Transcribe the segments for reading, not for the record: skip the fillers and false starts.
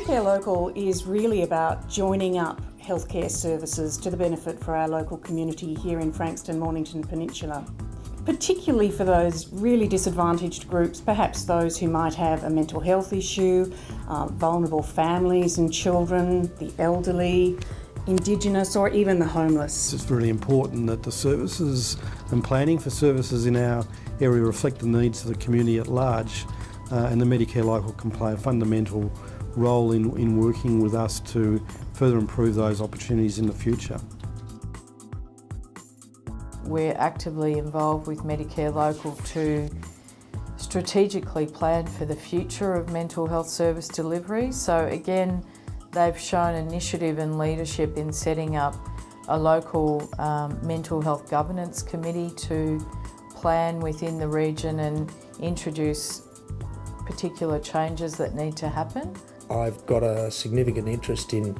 Local is really about joining up healthcare services to the benefit for our local community here in Frankston-Mornington Peninsula, particularly for those really disadvantaged groups, perhaps those who might have a mental health issue, vulnerable families and children, the elderly, Indigenous or even the homeless. It's really important that the services and planning for services in our area reflect the needs of the community at large, and the Medicare Local can play a fundamental role in working with us to further improve those opportunities in the future. We're actively involved with Medicare Local to strategically plan for the future of mental health service delivery. So again, they've shown initiative and leadership in setting up a local mental health governance committee to plan within the region and introduce particular changes that need to happen. I've got a significant interest in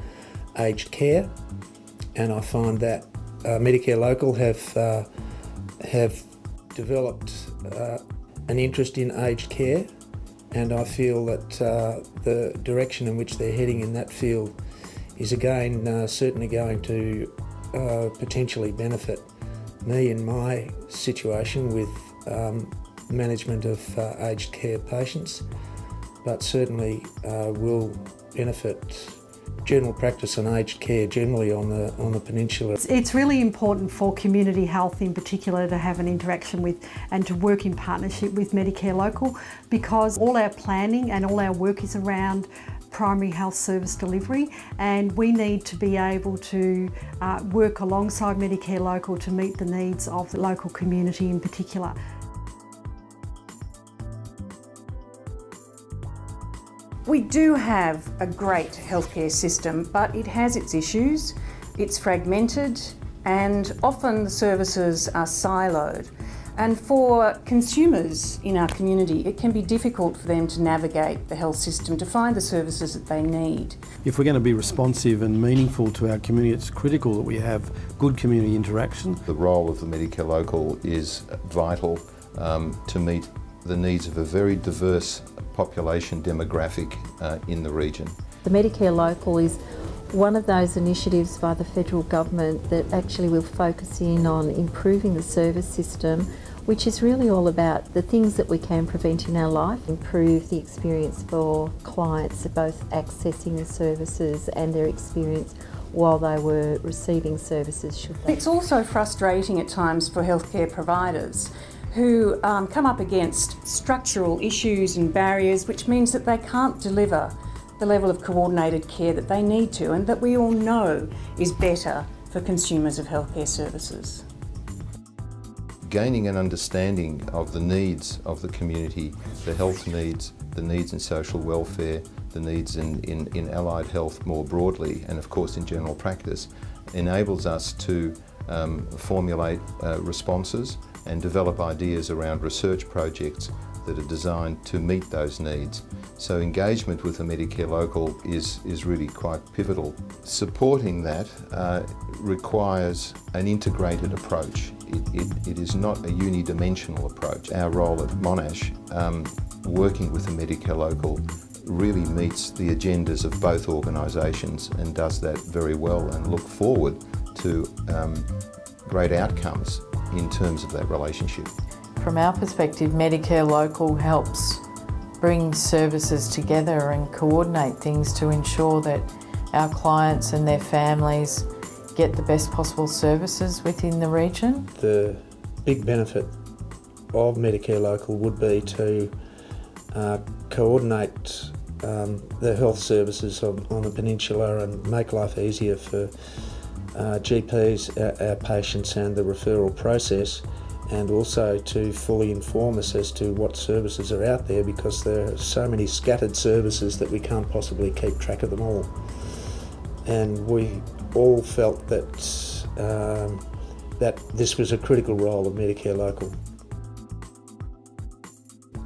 aged care, and I find that Medicare Local have developed an interest in aged care, and I feel that the direction in which they're heading in that field is again certainly going to potentially benefit me in my situation with management of aged care patients, but certainly will benefit general practice and aged care generally on the peninsula. It's really important for community health in particular to have an interaction with and to work in partnership with Medicare Local, because all our planning and all our work is around primary health service delivery, and we need to be able to work alongside Medicare Local to meet the needs of the local community in particular. We do have a great healthcare system, but it has its issues. It's fragmented and often the services are siloed. And for consumers in our community, it can be difficult for them to navigate the health system to find the services that they need. If we're going to be responsive and meaningful to our community, it's critical that we have good community interaction. The role of the Medicare Local is vital to meet the needs of a very diverse population demographic in the region. The Medicare Local is one of those initiatives by the federal government that actually will focus in on improving the service system, which is really all about the things that we can prevent in our life, improve the experience for clients, both accessing the services and their experience while they were receiving services. It's also frustrating at times for healthcare providers who come up against structural issues and barriers, which means that they can't deliver the level of coordinated care that they need to, and that we all know is better for consumers of healthcare services. Gaining an understanding of the needs of the community, the health needs, the needs in social welfare, the needs in allied health more broadly, and of course in general practice, enables us to formulate responses and develop ideas around research projects that are designed to meet those needs. So engagement with the Medicare Local is really quite pivotal. Supporting that requires an integrated approach. It is not a unidimensional approach. Our role at Monash, working with the Medicare Local, really meets the agendas of both organisations and does that very well, and look forward to great outcomes in terms of that relationship. From our perspective, Medicare Local helps bring services together and coordinate things to ensure that our clients and their families get the best possible services within the region. The big benefit of Medicare Local would be to coordinate the health services on the peninsula and make life easier for GPs, our patients, and the referral process, and also to fully inform us as to what services are out there, because there are so many scattered services that we can't possibly keep track of them all. and we all felt that that this was a critical role of Medicare Local.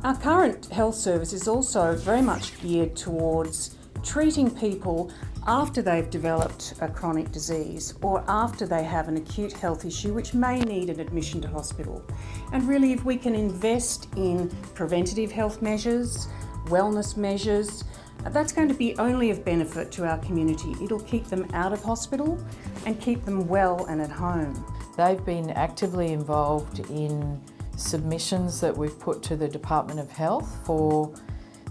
Our current health service is also very much geared towards treating people after they've developed a chronic disease or after they have an acute health issue which may need an admission to hospital. And really, if we can invest in preventative health measures, wellness measures, that's going to be only of benefit to our community. It'll keep them out of hospital and keep them well and at home. They've been actively involved in submissions that we've put to the Department of Health for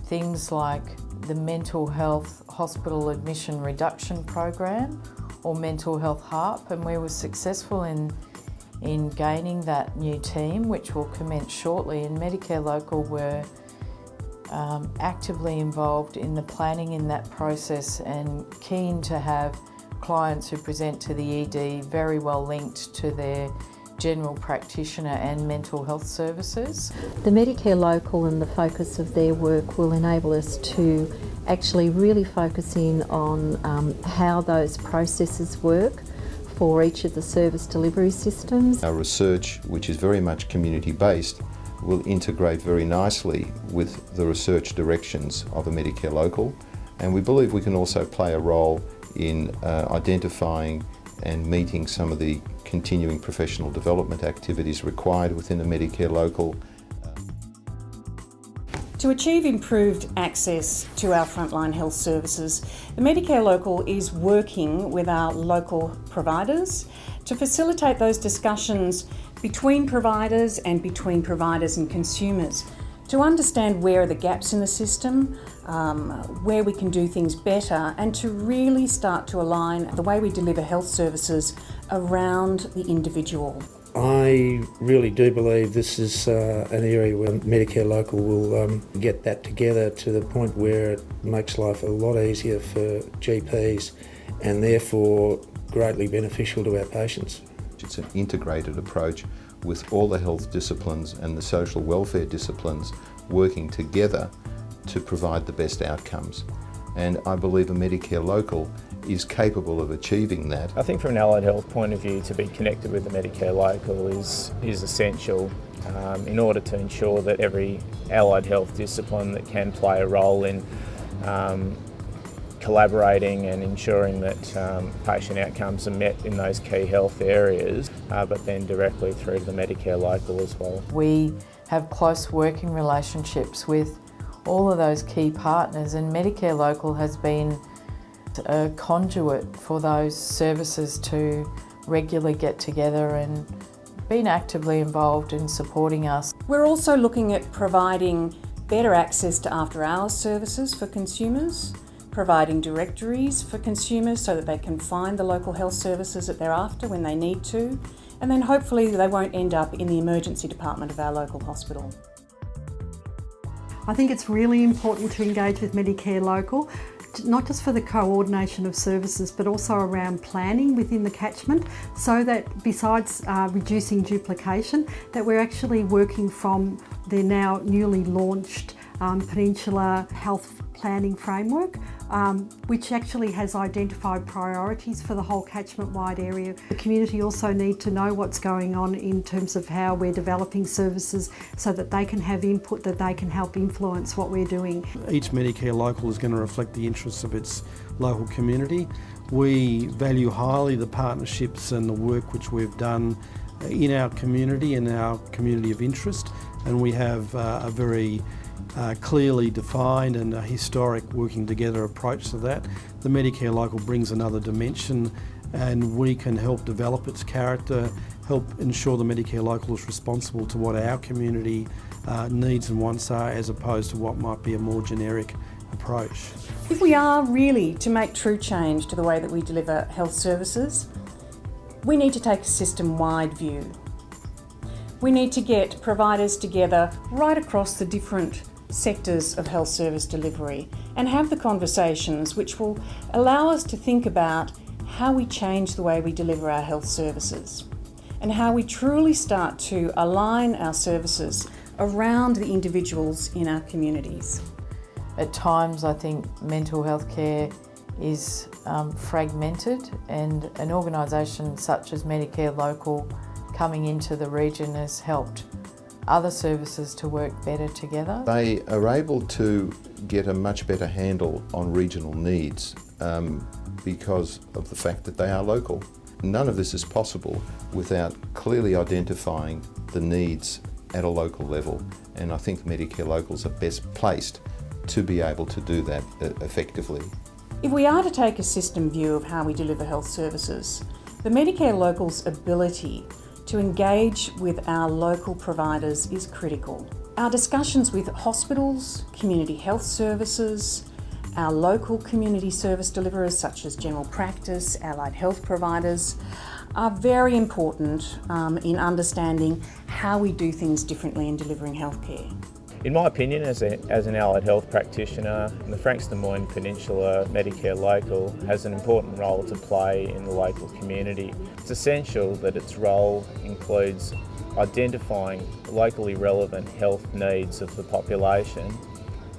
things like the Mental Health Hospital Admission Reduction Program or Mental Health HARP, and we were successful in gaining that new team, which will commence shortly. And Medicare Local were actively involved in the planning in that process and keen to have clients who present to the ED very well linked to their general practitioner and mental health services. The Medicare Local and the focus of their work will enable us to actually really focus in on how those processes work for each of the service delivery systems. Our research, which is very much community-based, will integrate very nicely with the research directions of a Medicare Local, and we believe we can also play a role in identifying and meeting some of the continuing professional development activities required within a Medicare Local. To achieve improved access to our frontline health services, the Medicare Local is working with our local providers to facilitate those discussions between providers and between providers and consumers, to understand where are the gaps in the system, where we can do things better, and to really start to align the way we deliver health services around the individual. I really do believe this is an area where Medicare Local will get that together to the point where it makes life a lot easier for GPs and therefore greatly beneficial to our patients. It's an integrated approach with all the health disciplines and the social welfare disciplines working together to provide the best outcomes. And I believe a Medicare Local is capable of achieving that. I think from an allied health point of view, to be connected with the Medicare Local is essential in order to ensure that every allied health discipline that can play a role in collaborating and ensuring that patient outcomes are met in those key health areas, but then directly through to the Medicare Local as well. We have close working relationships with all of those key partners, and Medicare Local has been a conduit for those services to regularly get together and been actively involved in supporting us. We're also looking at providing better access to after-hours services for consumers, providing directories for consumers so that they can find the local health services that they're after when they need to, and then hopefully they won't end up in the emergency department of our local hospital. I think it's really important to engage with Medicare Local, not just for the coordination of services but also around planning within the catchment, so that besides reducing duplication, that we're actually working from their now newly launched Peninsula Health Planning Framework, which actually has identified priorities for the whole catchment-wide area. The community also need to know what's going on in terms of how we're developing services so that they can have input, that they can help influence what we're doing. Each Medicare Local is going to reflect the interests of its local community. We value highly the partnerships and the work which we've done in our community and our community of interest, and we have a very clearly defined and a historic working together approach to that. The Medicare Local brings another dimension, and we can help develop its character, help ensure the Medicare Local is responsible to what our community needs and wants are, as opposed to what might be a more generic approach. If we are really to make true change to the way that we deliver health services, we need to take a system-wide view. We need to get providers together right across the different sectors of health service delivery and have the conversations which will allow us to think about how we change the way we deliver our health services and how we truly start to align our services around the individuals in our communities. At times I think mental health care is fragmented, and an organisation such as Medicare Local coming into the region has helped other services to work better together. They are able to get a much better handle on regional needs because of the fact that they are local. None of this is possible without clearly identifying the needs at a local level, and I think Medicare Locals are best placed to be able to do that effectively. If we are to take a system view of how we deliver health services, the Medicare Locals' ability to engage with our local providers is critical. Our discussions with hospitals, community health services, our local community service deliverers such as general practice, allied health providers, are very important in understanding how we do things differently in delivering healthcare. In my opinion, as an allied health practitioner, the Frankston-Mornington Peninsula Medicare Local has an important role to play in the local community. It's essential that its role includes identifying locally relevant health needs of the population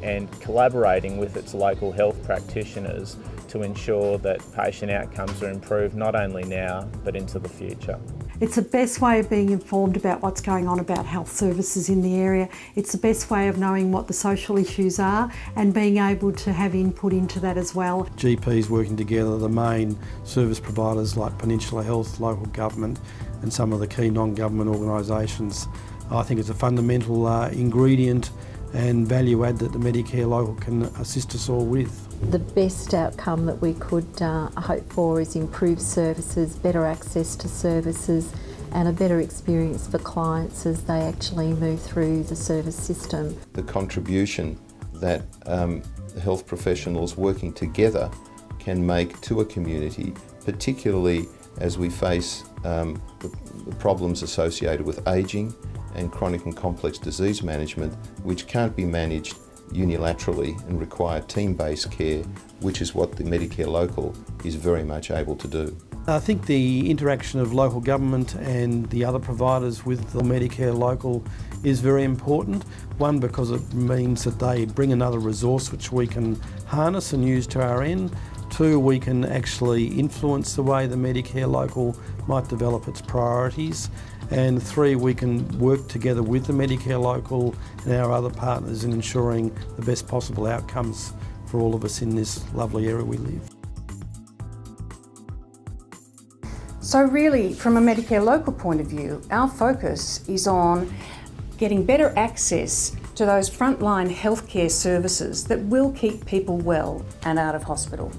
and collaborating with its local health practitioners to ensure that patient outcomes are improved not only now but into the future. It's the best way of being informed about what's going on about health services in the area. It's the best way of knowing what the social issues are and being able to have input into that as well. GPs working together, the main service providers like Peninsula Health, local government and some of the key non-government organisations. I think it's a fundamental ingredient and value add that the Medicare Local can assist us all with. The best outcome that we could hope for is improved services, better access to services and a better experience for clients as they actually move through the service system. The contribution that health professionals working together can make to a community, particularly as we face the problems associated with ageing and chronic and complex disease management, which can't be managed unilaterally and require team-based care, which is what the Medicare Local is very much able to do. I think the interaction of local government and the other providers with the Medicare Local is very important. One, because it means that they bring another resource which we can harness and use to our end. Two, we can actually influence the way the Medicare Local might develop its priorities. And three, we can work together with the Medicare Local and our other partners in ensuring the best possible outcomes for all of us in this lovely area we live. So really, from a Medicare Local point of view, our focus is on getting better access to those frontline healthcare services that will keep people well and out of hospital.